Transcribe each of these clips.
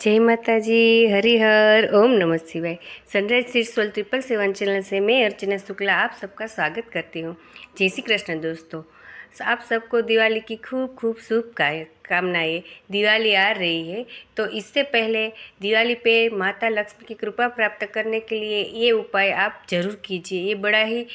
जय माता जी। हरिहर ओम नमः शिवाय। सनराइज सीड्स 777 चैनल से मैं अर्चना शुक्ला आप सबका स्वागत करती हूँ। जय श्री कृष्ण दोस्तों। आप सबको दिवाली की खूब खूब शुभकामनाएं। दिवाली आ रही है तो इससे पहले दिवाली पे माता लक्ष्मी की कृपा प्राप्त करने के लिए ये उपाय आप जरूर कीजिए। ये बड़ा ही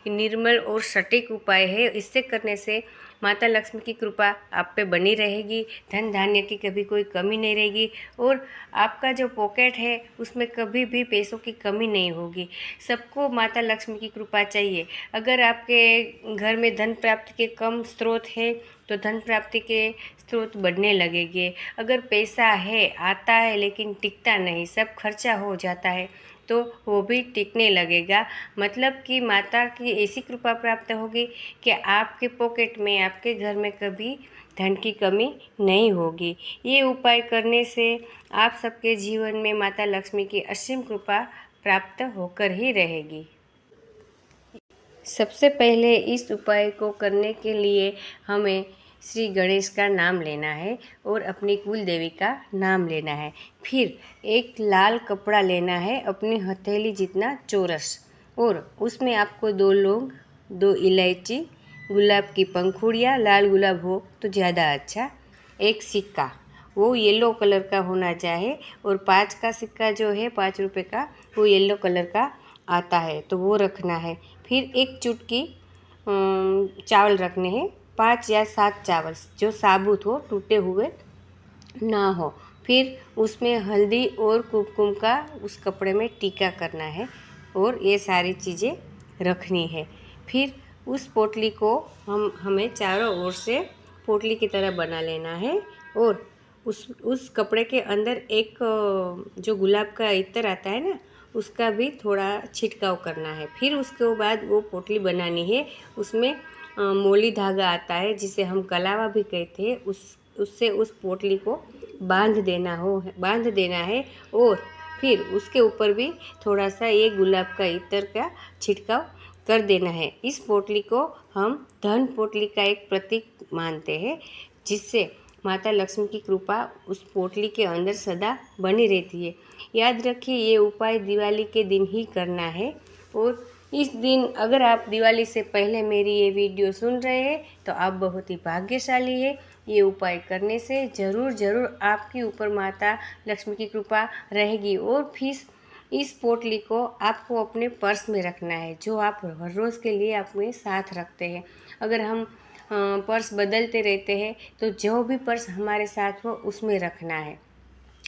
निर्मल और सटीक उपाय है। इससे करने से माता लक्ष्मी की कृपा आप पे बनी रहेगी, धन धान्य की कभी कोई कमी नहीं रहेगी और आपका जो पॉकेट है उसमें कभी भी पैसों की कमी नहीं होगी। सबको माता लक्ष्मी की कृपा चाहिए। अगर आपके घर में धन प्राप्ति के कम स्रोत है तो धन प्राप्ति के स्रोत बढ़ने लगेंगे। अगर पैसा है, आता है लेकिन टिकता नहीं, सब खर्चा हो जाता है तो वो भी टिकने लगेगा। मतलब कि माता की ऐसी कृपा प्राप्त होगी कि आपके पॉकेट में, आपके घर में कभी धन की कमी नहीं होगी। ये उपाय करने से आप सबके जीवन में माता लक्ष्मी की असीम कृपा प्राप्त होकर ही रहेगी। सबसे पहले इस उपाय को करने के लिए हमें श्री गणेश का नाम लेना है और अपनी कुल देवी का नाम लेना है। फिर एक लाल कपड़ा लेना है, अपनी हथेली जितना चौरस, और उसमें आपको 2 लौंग, 2 इलायची, गुलाब की पंखुड़ियाँ, लाल गुलाब हो तो ज़्यादा अच्छा, एक सिक्का, वो येलो कलर का होना चाहिए, और 5 का सिक्का जो है 5 रुपये का, वो येलो कलर का आता है तो वो रखना है। फिर एक चुटकी चावल रखने हैं, 5 या 7 चावल जो साबुत हो, टूटे हुए ना हो। फिर उसमें हल्दी और कुमकुम का उस कपड़े में टीका करना है और ये सारी चीज़ें रखनी है। फिर उस पोटली को हमें चारों ओर से पोटली की तरह बना लेना है और उस कपड़े के अंदर एक जो गुलाब का इत्र आता है ना, उसका भी थोड़ा छिड़काव करना है। फिर उसके बाद वो पोटली बनानी है। उसमें मोली धागा आता है जिसे हम कलावा भी कहते हैं, उससे उस पोटली को बांध देना है और फिर उसके ऊपर भी थोड़ा सा ये गुलाब का इत्र का छिड़काव कर देना है। इस पोटली को हम धन पोटली का एक प्रतीक मानते हैं, जिससे माता लक्ष्मी की कृपा उस पोटली के अंदर सदा बनी रहती है। याद रखिए, ये उपाय दिवाली के दिन ही करना है और इस दिन अगर आप दिवाली से पहले मेरी ये वीडियो सुन रहे हैं तो आप बहुत ही भाग्यशाली है। ये उपाय करने से ज़रूर आपके ऊपर माता लक्ष्मी की कृपा रहेगी। और फिर इस पोटली को आपको अपने पर्स में रखना है, जो आप हर रोज़ के लिए अपने साथ रखते हैं। अगर हम पर्स बदलते रहते हैं तो जो भी पर्स हमारे साथ हो उसमें रखना है,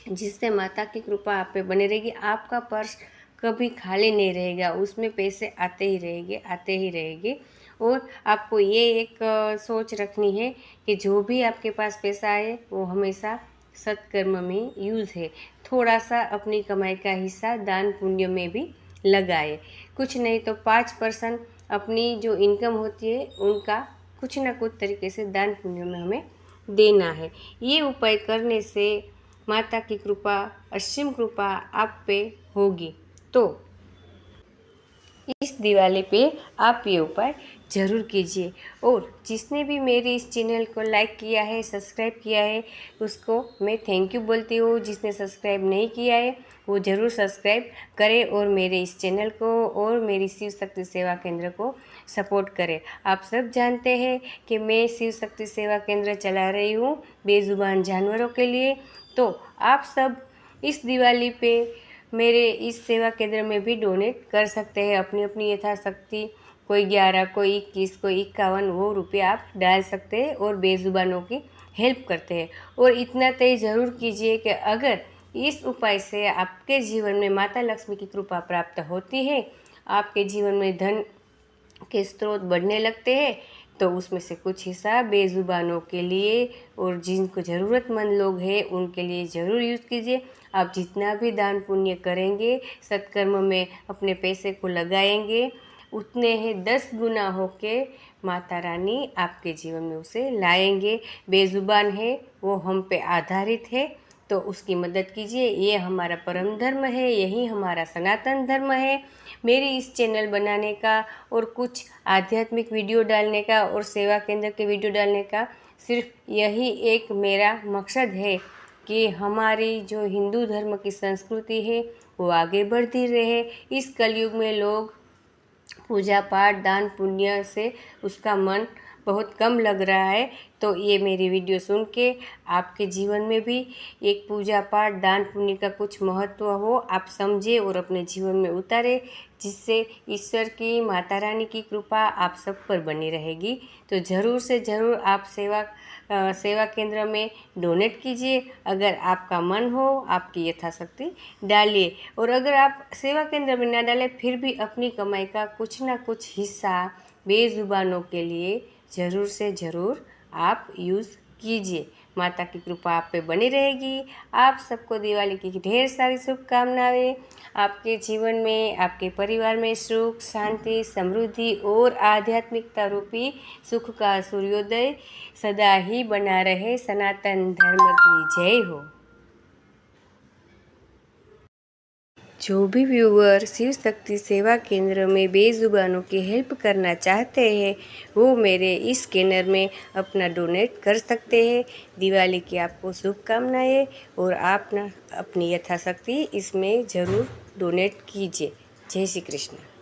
जिससे माता की कृपा आप पे बनी रहेगी। आपका पर्स कभी खाली नहीं रहेगा, उसमें पैसे आते ही रहेंगे। और आपको ये एक सोच रखनी है कि जो भी आपके पास पैसा आए वो हमेशा सत्कर्म में यूज़ है। थोड़ा सा अपनी कमाई का हिस्सा दान पुण्य में भी लगाए। कुछ नहीं तो 5% अपनी जो इनकम होती है उनका कुछ ना कुछ तरीके से दान पुण्य में हमें देना है। ये उपाय करने से माता की कृपा, असीम कृपा आप पे होगी। तो इस दिवाली पे आप ये उपाय ज़रूर कीजिए। और जिसने भी मेरे इस चैनल को लाइक किया है, सब्सक्राइब किया है, उसको मैं थैंक यू बोलती हूँ। जिसने सब्सक्राइब नहीं किया है वो ज़रूर सब्सक्राइब करें और मेरे इस चैनल को और मेरी शिव शक्ति सेवा केंद्र को सपोर्ट करें। आप सब जानते हैं कि मैं शिव शक्ति सेवा केंद्र चला रही हूँ बेजुबान जानवरों के लिए। तो आप सब इस दिवाली पे मेरे इस सेवा केंद्र में भी डोनेट कर सकते हैं अपनी अपनी यथाशक्ति। कोई 11, कोई 21, कोई 51 वो रुपये आप डाल सकते हैं और बेजुबानों की हेल्प करते हैं। और इतना तय ज़रूर कीजिए कि अगर इस उपाय से आपके जीवन में माता लक्ष्मी की कृपा प्राप्त होती है, आपके जीवन में धन के स्रोत बढ़ने लगते हैं, तो उसमें से कुछ हिस्सा बेजुबानों के लिए और जिनको ज़रूरतमंद लोग हैं उनके लिए ज़रूर यूज़ कीजिए। आप जितना भी दान पुण्य करेंगे, सत्कर्म में अपने पैसे को लगाएंगे, उतने ही 10 गुना होके माता रानी आपके जीवन में उसे लाएंगे। बेजुबान है वो हम पे आधारित है तो उसकी मदद कीजिए। ये हमारा परम धर्म है, यही हमारा सनातन धर्म है। मेरी इस चैनल बनाने का और कुछ आध्यात्मिक वीडियो डालने का और सेवा केंद्र के वीडियो डालने का सिर्फ यही एक मेरा मकसद है कि हमारी जो हिंदू धर्म की संस्कृति है वो आगे बढ़ती रहे। इस कलयुग में लोग पूजा पाठ दान पुण्य से उसका मन बहुत कम लग रहा है। तो ये मेरी वीडियो सुन के आपके जीवन में भी एक पूजा पाठ दान पुण्य का कुछ महत्व हो, आप समझे और अपने जीवन में उतारे, जिससे ईश्वर की माता रानी की कृपा आप सब पर बनी रहेगी। तो ज़रूर से ज़रूर आप सेवा केंद्र में डोनेट कीजिए। अगर आपका मन हो, आपकी यथाशक्ति डालिए, और अगर आप सेवा केंद्र में ना डालें फिर भी अपनी कमाई का कुछ ना कुछ हिस्सा बेजुबानों के लिए ज़रूर से ज़रूर आप यूज़ कीजिए। माता की कृपा आप पे बनी रहेगी। आप सबको दिवाली की ढेर सारी शुभकामनाएं। आपके जीवन में, आपके परिवार में सुख शांति समृद्धि और आध्यात्मिकता रूपी सुख का सूर्योदय सदा ही बना रहे। सनातन धर्म की जय हो। जो भी व्यूअर शिव शक्ति सेवा केंद्र में बेजुबानों की हेल्प करना चाहते हैं वो मेरे इस स्कैनर में अपना डोनेट कर सकते हैं। दिवाली की आपको शुभकामनाएं, और आप ना अपनी यथाशक्ति इसमें ज़रूर डोनेट कीजिए। जय श्री कृष्ण।